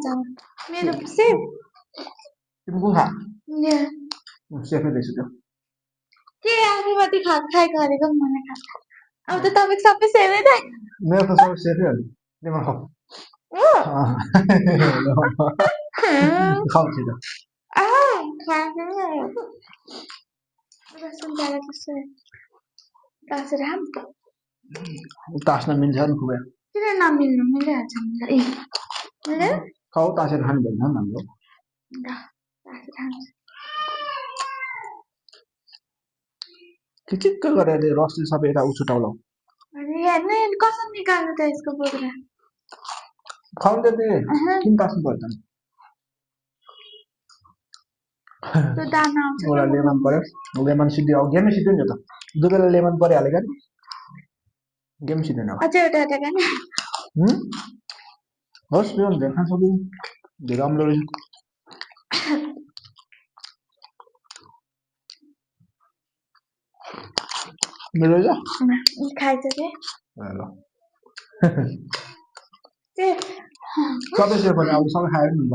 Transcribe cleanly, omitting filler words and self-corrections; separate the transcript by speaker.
Speaker 1: जाऊँ मेरो सेफ
Speaker 2: तिमी को खा
Speaker 1: Yeah.
Speaker 2: सेफै रहेछ त्यो
Speaker 1: के आफूमाथि खाइ गरेको मलाई खान्छ अब त तपाईँको सबै सेभै नै
Speaker 2: मेरो त सबै सेफै हो नि लेमन खाऊ खाऊ छिटो तास्न मिल्छ नि खुबै
Speaker 1: किन नमिल्नु मिलिहाल्छ नि
Speaker 2: खाऊ तासेर खानु भएन नि हाम्रो चिक्क गरेर रस चाहिँ सबै यता उछुटाउलाउ
Speaker 1: कसरी निकाल्नु त यसको बोक्रा
Speaker 2: खाउँ त किन तास्नु पर्छ
Speaker 1: त्यो दाना आउँछ
Speaker 2: एउटा लेमन पर्यो लेमन सिद्धि अब गेमै सिद्धि नि त दुबेला लेमन परिहाल्यो क्या गेम सिद्धि न
Speaker 1: अझै एउटा एउटा गाना
Speaker 2: होस् यो देखा सक्छु धेरै राम्रो रहेछ मेरो
Speaker 1: खाइछ के
Speaker 2: ल
Speaker 1: सबै
Speaker 2: सेफ भने अब सबै खायो नि त